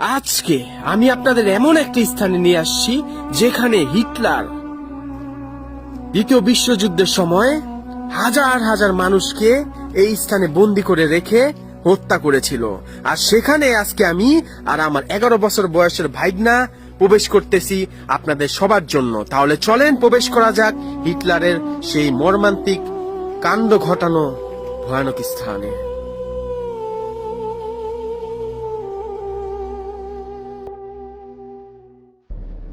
আজকে আমি আপনাদের এমন একটা স্থানে নিয়ে আসছি যেখানে হিটলার দ্বিতীয় বিশ্বযুদ্ধের সময় হাজার হাজার মানুষকে এই স্থানে বন্দি করে রেখে হত্যা করেছিল। আর সেখানে আজকে আমি আর আমার 11 বছর বয়সের ভাইগনা প্রবেশ করতেছি আপনাদের সবার জন্য। তাহলে চলেন প্রবেশ করা যাক হিটলারের সেই মর্মান্তিক কাণ্ড ঘটানো ভয়ানক স্থানে।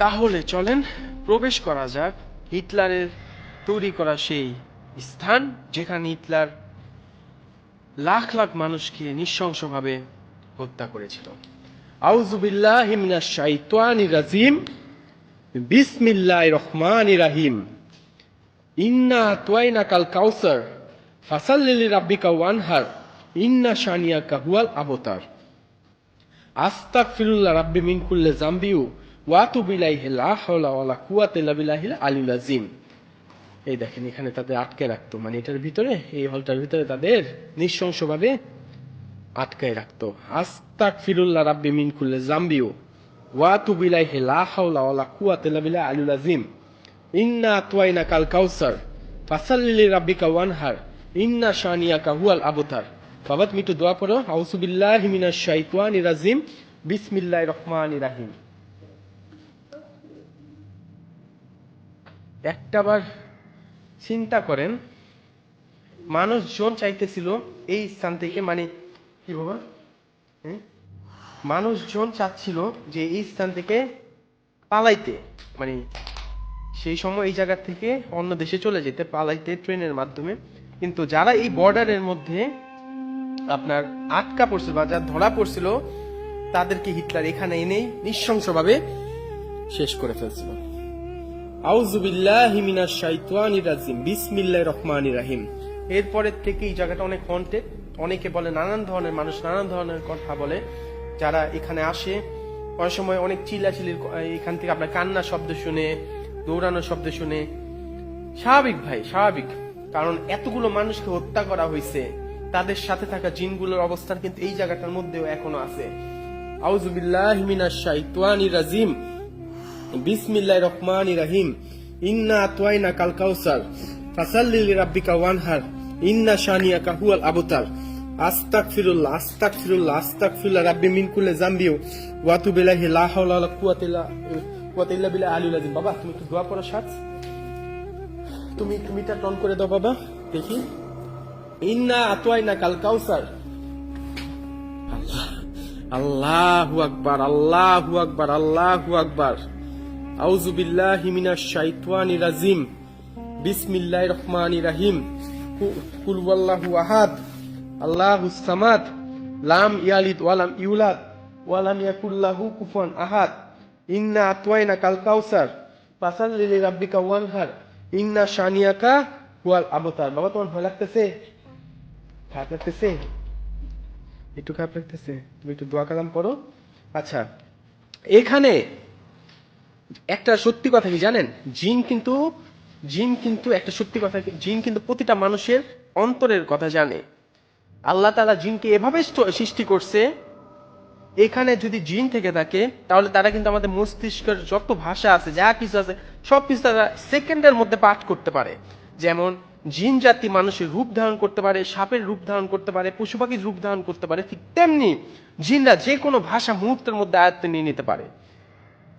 তাহলে চলেন প্রবেশ করা যাক হিটলারের তৈরি করা সেই স্থান যেখানে হিটলার লাখ লাখ মানুষকে নৃশংসভাবে হত্যা করেছিল। আউযু বিল্লাহি মিনাশ শাইতানির রাজিম। বিসমিল্লাহির রহমানির রহিম। ইন্না আতওয়াইনাকাল কাউসার ফাসাল্লি লিরাব্বিকা ওয়ানহার ইন্না শানিয়াকা হুয়াল আবতার। আস্তাগফিরুল্লাহ রাব্বি মিন কুল্লি যামবিউ ওয়া আতুবু ইলাইহি লা হাওলা ওয়ালা কুওয়াতা ইল্লা বিল্লাহিল আলিয়্যিল আযীম। এই দেখেন এখানে তাদের আটকে রাখতো, মানে এটার ভিতরে, এই হলটার ভিতরে তাদের নৃশংসভাবে আটকায় রাখতো। আস্তাগফিরুল্লাহ রাব্বি মিন কুল্লি যামবিউ ওয়া আতুবু ইলাইহি লা হাওলা ওয়ালা কুওয়াতা ইল্লা বিল্লাহিল আলিয়্যিল আযীম। ইন্না আতওয়াইনাকাল কাউসার ফাসাল্লি লিরাব্বিকা ওয়ানহার ইন্না শানিয়াকা হুয়াল আবতার। বাবা তুমি একটু দোয়া পড়ো। আউযু বিল্লাহি মিনাশ শাইতানির রাজিম। বিসমিল্লাহির রহমানির রহিম। একটাবার চিন্তা করেন, মানুষজন চাইতেছিল এই স্থান থেকে, মানে কি বাবা, মানুষজন চাচ্ছিল যে এই স্থান থেকে পালাইতে, মানে সেই সময় এই জায়গা থেকে অন্য দেশে চলে যেতে, পালাইতে ট্রেনের মাধ্যমে। কিন্তু যারা এই বর্ডারের মধ্যে আপনার আটকা পড়ছিল বা যারা ধরা পড়ছিল তাদেরকে হিটলার এখানে এনেই নৃশংসভাবে শেষ করে ফেলছিল। আউযু বিল্লাহি মিনাশ শাইতানির রাজিম। বিসমিল্লাহির রহমানির রহিম। এরপরের থেকে এই জায়গাটা অনেক হন্টেড। অনেকে বলে, নানান ধরনের মানুষ নানান ধরনের কথা বলে যারা এখানে আসে। অনেক সময় অনেক চিল্লাচিল্লির, এখান থেকে আপনার কান্নার শব্দ শুনে, দৌড়ানোর শব্দ শুনে। স্বাভাবিক ভাই, স্বাভাবিক, কারণ এতগুলো মানুষকে হত্যা করা হয়েছে, তাদের সাথে থাকা জিনগুলোর অবস্থান কিন্তু এই জায়গাটার মধ্যেও এখনো আছে। আউযু বিল্লাহি মিনাশ শাইতানির রাজিম। বিসমিল্লাহির রহমানির রহিম। ইন্না আতওয়াইনাকাল কাউসার ফাসাল্লি লিরাব্বিকা ওয়ানহার ইন্না শানিয়াকা হুয়াল আবতার। আস্তাগফিরুল্লাহ আস্তাগফিরুল্লাহ আস্তাগফিরুল্লাহ রাব্বি মিন কুল্লি যামবি ওয়া আতুবু ইলাইহি লা হাওলা ওয়ালা কুওয়াতা ইল্লা বিল্লাহিল আলিয়্যিল আযীম। বাবা তুমি একটু দোয়া পড়ো সাথ, তুমি টা টন করে দাও বাবা দেখি। ইন্না আতওয়াইনাকাল কাউসার। আল্লাহু আকবার, আল্লাহু আকবার, আল্লাহু আকবার। আউযু বিল্লাহি মিনাশ শাইতানির রাজিম। বিসমিল্লাহির রহমানির রহিম। কুল ওয়াল্লাহু আহাদ আল্লাহুস সামাদ লাম ইয়ালিদ ওয়া লাম ইউলাদ ওয়া লাম ইয়াকুল লাহু কুফুয়ান আহাদ। ইন্না আতওয়াইনাকাল কাউসার ফাসাল্লি লিরাব্বিকা ওয়ানহার ইন্না শানিয়াকা হুয়াল আবতার। বাবা তোমার ভয় লাগতেছে? খারাপ লাগতেছে? একটু খারাপ লাগতেছে? তুমি একটু দোয়া কালাম পড়ো। আচ্ছা, এখানে একটা সত্যি কথা কি জানেন? জিন কিন্তু একটা সত্যি কথা, জিন কিন্তু প্রতিটা মানুষের অন্তরের কথা জানে। আল্লাহ তাআলা জিনকে এভাবে সৃষ্টি করছে, এখানে যদি জিন থেকে থাকে তাহলে তারা কিন্তু আমাদের মস্তিষ্কের যত ভাষা আছে, যা কিছু আছে, সবকিছু তারা সেকেন্ডের মধ্যে পাঠ করতে পারে। যেমন জিন জাতি মানুষের রূপ ধারণ করতে পারে, সাপের রূপ ধারণ করতে পারে, পশু পাখির রূপ ধারণ করতে পারে, ঠিক তেমনি জিনরা যে কোনো ভাষা মুহূর্তের মধ্যে আয়ত্তে নিয়ে নিতে পারে।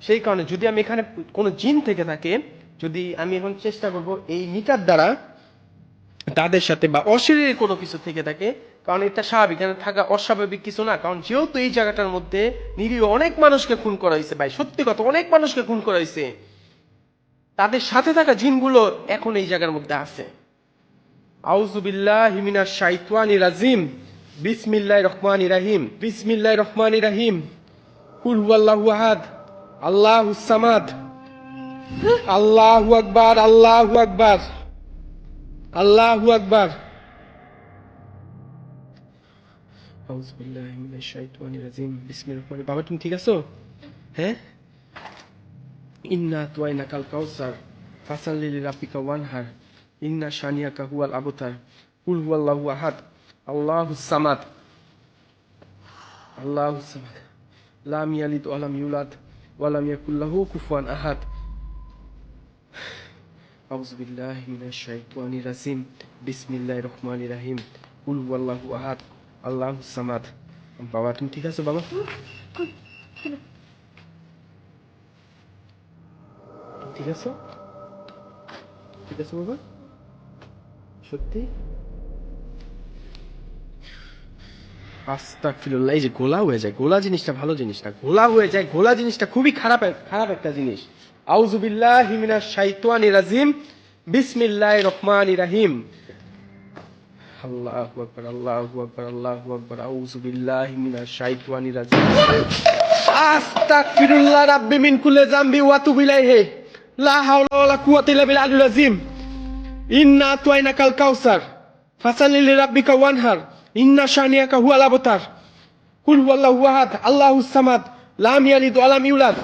সেই কারণে যদি আমি এখানে কোনো জিন থেকে থাকে, যদি আমি এখন চেষ্টা করব এই মিটার দ্বারা তাদের সাথে, বা অশরীরে কোনো কিছু থেকে থাকে, কারণ এটা স্বাভাবিক, এখানে থাকা অস্বাভাবিক কিছু না। কারণ যেহেতু এই জায়গাটার মধ্যে নিরীহ অনেক মানুষকে খুন করা হয়েছে, ভাই সত্যি কথা, অনেক মানুষকে খুন করা হয়েছে, তাদের সাথে থাকা জিনগুলো এখন এই জায়গার মধ্যে আছে। আউযু বিল্লাহি মিনাশ শাইতানির রাজিম। বিসমিল্লাহির রহমানির রহিম। বিসমিল্লাহির রহমানির রহিম। কুল হুয়াল্লাহু আহাদ আল্লাহুস সামাদ। আল্লাহু আকবার, আল্লাহু আকবার, আল্লাহু আকবার। আউযু বিল্লাহি মিনাশ শাইতানির রাজিম। বিসমিল্লাহির রহমানির। বাবা তুমি ঠিক আছো? হ্যাঁ। ইন্না আতওয়াইনাকাল কাউসার ফাসাল্লি লিরাব্বিকা ওয়ানহার ইন্না শানিয়াকা হুয়াল আবতার। কুল হুয়াল্লাহু আহাদ আল্লাহুস সামাদ। আল্লাহুস সামাদ লাম ইয়ালিদ ওয়া লাম ইউলাদ ওয়া লাম ইয়াকুল লাহু কুফুয়ান আহাদ। আউযু বিল্লাহি মিনাশ শাইতানির রাজিম। বিসমিল্লাহির রহমানির রহিম। কুল হুয়াল্লাহু আহাদ আল্লাহুস সামাদ। বাবা তুমি ঠিক আছো বাবা? ঠিক আছো? ঠিক আছে বাবা? সত্যি? আস্তাগফিরুল্লাহ। এই যে গোলা হয়ে যায়, গোলা জিনিসটা ভালো জিনিস না, গোলা হয়ে যায়, গোলা জিনিসটা খুবই খারাপ খারাপ একটা জিনিস। আউযু বিল্লাহি মিনাশ শাইতানির রাজিম। বিসমিল্লাহির রহমানির রহিম। আল্লাহু আকবার, আল্লাহু আকবার, আল্লাহু আকবার। আউযু বিল্লাহি মিনাশ শাইতানির রাজিম। আস্তাগফিরুল্লাহ রাব্বি মিন কুল্লি যামবি ওয়া আতুবু ইলাইহি। লা হাওলা ওয়ালা কুওয়াতা ইল্লা বিল্লাহিল আযীম। ইন্না আতওয়াইনাকাল কাউসার ফাসাল্লি লিরাব্বিকা ওয়ানহার ইন্না শানিয়াকা হুয়াল আবতার। কুল হুয়াল্লাহু আহাদ আল্লাহুস সামাদ লাম ইয়ালিদ ওয়া লাম ইউলাদ।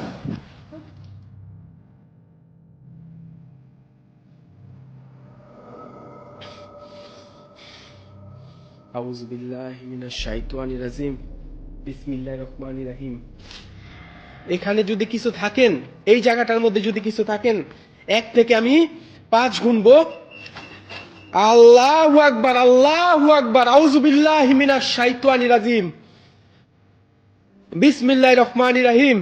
আউযু বিল্লাহি মিনাশ শাইতানির রাজিম। বিসমিল্লাহির রহমানির রহিম। এখানে যদি কিছু থাকেন, এই জায়গাটার মধ্যে যদি কিছু থাকেন, 1 থেকে আমি 5 গুনবো। আল্লাহু আকবার, আল্লাহু আকবার। আউযু বিল্লাহি মিনাশ শাইতানির রাজিম। বিসমিল্লাহির রহমানির রহিম।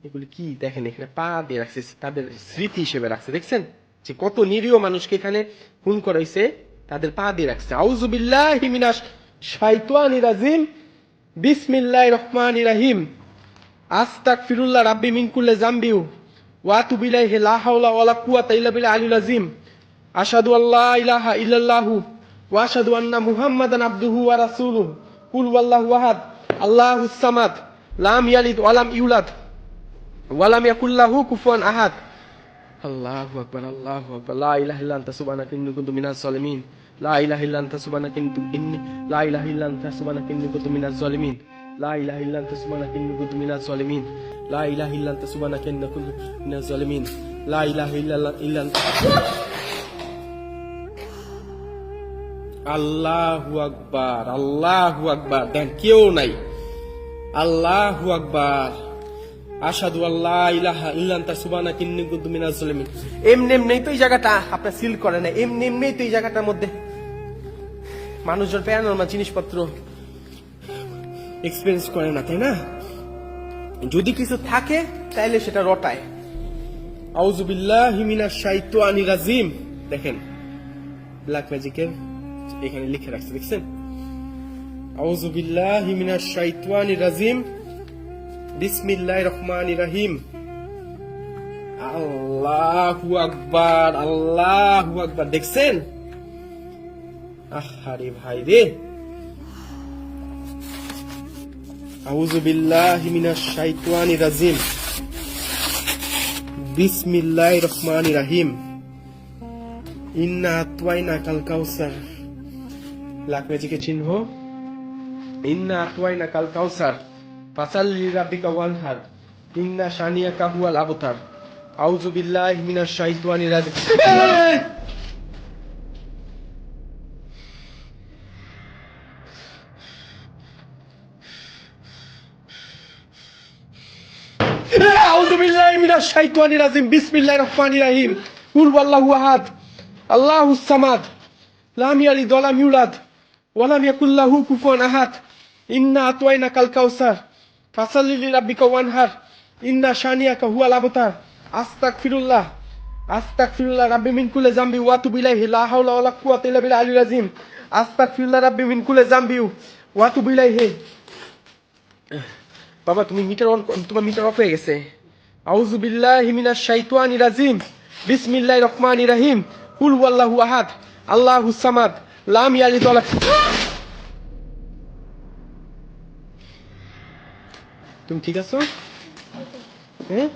এগুলি কি দেখেন, এখানে পা দিয়ে রাখছে, তাদের স্মৃতি হিসেবে রাখছে। দেখছেন যে কত নিরীহ মানুষকে এখানে খুন করাইছে, তাদের পা দিয়ে রাখছে। আউযু বিল্লাহি মিনাশ শাইতানির রাজিম। বিসমিল্লাহির রহমানির রহিম। আস্তাগফিরুল্লাহ রাব্বি মিন কুল্লি যামবি ওয়া আতুবু ইলাইহি। লা হাওলা ওয়ালা কুওয়াতা ইল্লা বিল্লাহিল আলিয়্যিল আযীম। আশহাদু আল্লা ইলাহা ইল্লাল্লাহু ওয়া আশহাদু আন্না মুহাম্মাদান আবদুহু ওয়া রাসূলুহু। কুল হুয়াল্লাহু আহাদ আল্লাহুস সামাদ লাম ইয়ালিদ ওয়া লাম ইউলাদ ওয়া লাম ইয়াকুল লাহু কুফুয়ান আহাদ। আল্লাহু আকবার, আল্লাহু আকবার। লা ইলাহা ইল্লা আনতা সুবহানাকা ইন্নী কুনতু মিনাজ জালিমিন। লা ইলাহা ইল্লা আনতা সুবহানাকা ইন্নী লা ইলাহা ইল্লা আনতা সুবহানাকা ইন্নী কুনতু মিনাজ জালিমিন। লা ইলাহা ইল্লা আনতা সুবহানাকা ইন্নী কুনতু মিনাজ জালিমিন। লা ইলাহা ইল্লা আনতা সুবহানাকা ইন্নী কুনতু মিনাজ জালিমিন। লা ইলাহা ইল্লা আনতা। আল্লাহু আকবার, আল্লাহু আকবার। দেন কেউ নাই। আল্লাহু আকবার। আশহাদু আল্লা ইলাহা ইল্লা আনতা সুবহানাকা ইন্নী কুনতু মিনাজ জালিমিন। এমনি তো এই জায়গাটা আপনার সিল করে না, এমনি তো এই জায়গাটার মধ্যে মানুষজন প্যারানরমাল জিনিসপত্র এক্সপেরিয়েন্স করে না, তাই না? যদি কিছু থাকে তাইলে সেটা রটায়। আউযু বিল্লাহি মিনাশ শাইতানির রাজিম। দেখেন ব্ল্যাক ম্যাজিকের এখানে লিখে রাখছে, দেখছেন? আউযু বিল্লাহি মিনাশ শাইতানির রাজিম। বিসমিল্লাহির রহমানির রহিম। আল্লাহু আকবার, আল্লাহু আকবার। দেখছেন? আহারে ভাই রে। আউযু বিল্লাহি মিনাশ শাইতানির রাজিম। বিসমিল্লাহির রহমানির রহিম। ইন্না আতওয়াইনাকাল কাউসার। ব্ল্যাক ম্যাজিকের চিহ্ন। ইন্না আতওয়াইনাকাল কাউসার ফাসাল্লি লিরাব্বিকা ওয়ানহার ইন্না শানিয়াকা হুয়াল আবতার। আউযু বিল্লাহি মিনাশ শাইতানির রাজিম। আউযু বিল্লাহি মিনাশ শাইতানির রাজিম। বিসমিল্লাহির রহমানির রহিম। কুল হুয়াল্লাহু আহাদ আল্লাহুস সামাদ লাম ইয়ালিদ ওয়া লাম ইউলাদ ওয়া লাম ইয়াকুল লাহু কুফুয়ান আহাদ। ইন্না আতওয়াইনাকাল কাউসার ফাসাল্লি লিরাব্বিকা ওয়ানহার ইন্না শানিয়াকা হুয়াল আবতার। আস্তাগফিরুল্লাহ, আস্তাগফিরুল্লাহ রাব্বি মিন কুল্লি যামবি ওয়া আতুবু ইলাইহি। লা হাওলা ওয়ালা কুওয়াতা ইল্লা বিল্লাহিল আলিয়্যিল আযীম। আস্তাগফিরুল্লাহ রাব্বি মিন কুল্লি যামবি ওয়া আতুবু ইলাইহি। বাবা তুমি মিটার অন, তোমার মিটার অফ হয়ে গেছে। আউযু বিল্লাহি মিনাশ শাইতানির রাজিম। বিসমিল্লাহির রহমানির রহিম। কুল হুয়াল্লাহু আহাদ আল্লাহুস সামাদ লাম ইয়ালিদ ওয়া লাম। তুমি ঠিক আছো? হ্যাঁ?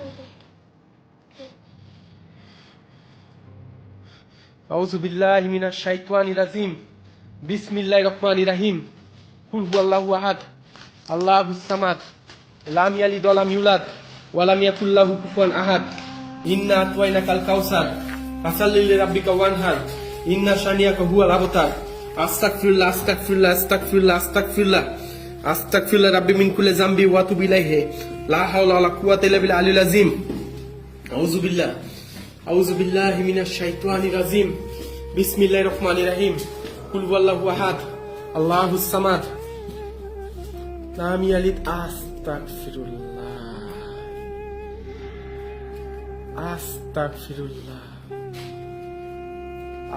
আউযু বিল্লাহি মিনাশ শাইতানির রাজিম। বিসমিল্লাহির রহমানির রহিম। কুল হুয়াল্লাহু আহাদ আল্লাহুস সামাদ লাম ইয়ালিদ ওয়া লাম ইউলাদ ওয়া লাম ইয়াকুল লাহু কুফুয়ান আহাদ। ইন্না আতওয়াইনাকাল কাউসার ফাসাল্লি লিরাব্বিকা ওয়ানহার ইন্না শানিয়াকা হুয়াল আবতার। আস্তাগফিরুল্লাহ, আস্তাগফিরুল্লাহ, আস্তাগফিরুল্লাহ, আস্তাগফিরুল্লাহ। আস্তাগফিরুল্লাহ রাব্বি মিন কুল্লি যামবি ওয়া আতুবু ইলাইহি লা হাওলা ওয়ালা কুওয়াতা ইল্লা বিল্লাহিল আলিয়্যিল আযীম আউযু বিল্লাহি মিনাশ শাইতানির রাজীম বিসমিল্লাহির রহমানির রহিম কুল হুয়াল্লাহু আহাদ আল্লাহুস সামাদ লাম ইয়ালিদ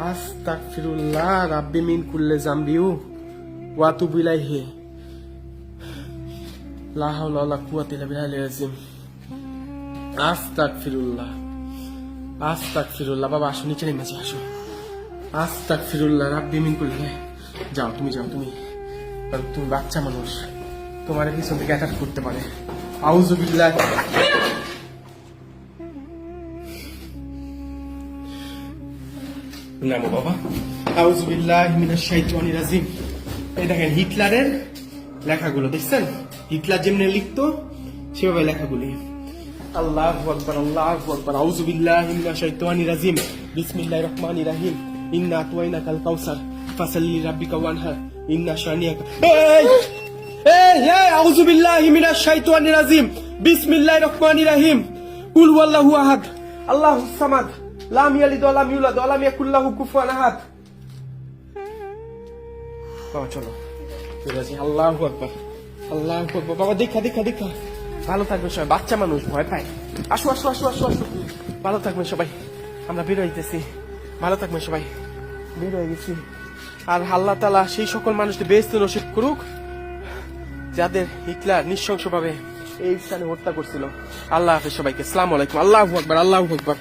আস্তাগফিরুল্লাহ রাব্বি মিন কুল্লি যামবি ওয়া আতুবু ইলাইহি লা হাওলা ওয়ালা কুওয়াতা ইল্লা বিল্লাহিল আযীম আস্তাগফিরুল্লাহ বাবা আসো নিচে নেমে আসো আস্তাগফিরুল্লাহ রাব্বি মিন কুল্লি যাও তুমি কারণ তুমি বাচ্চা মানুষ তোমার পিছন থেকে অ্যাটাক করতে পারে আউযু বিল্লাহ নামো বাবা আউযু বিল্লাহি মিনাশ শাইতানির রাজীম এই দেখেন হিটলারের লেখাগুলো দেখছেন হিটলার যেমনি লিখতো সেভাবে লেখাগুলি আল্লাহু আকবার আউযু বিল্লাহি মিনাশ শাইতানির রাজীম বিসমিল্লাহির রহমানির রহিম ইন্না আতওয়াইনাকাল কাউসার ফাসাল্লি লিরাব্বিকা ওয়ানহার ইন্না শানিয়াকা এই আউযু বিল্লাহি মিনাশ শাইতানির রাজীম বিসমিল্লাহির রহমানির রহিম কুল হুয়াল্লাহু আহাদ আল্লাহুস সামাদ লাম ইয়ালিদ ওয়া লাম ইউলাদ ওয়া লাম ইয়াকুল লাহু কুফুয়ান আহাদ বাবা চলো ঠিক আছে আল্লাহু আকবার বাবা দেখা ভালো থাকবেন সবাই বাচ্চা মানুষ ভয় পায় আসো ভালো থাকবেন সবাই আমরা বের হইতেছি ভালো থাকবেন সবাই বের হয়ে গেছি আর আল্লাহ তাআলা সেই সকল মানুষদের বেহেশত নসিব করুক যাদের হিটলার নৃশংসভাবে এই স্থানে হত্যা করছিল আল্লাহ হাফেজ সবাইকে আসসালামু আলাইকুম আল্লাহু আকবার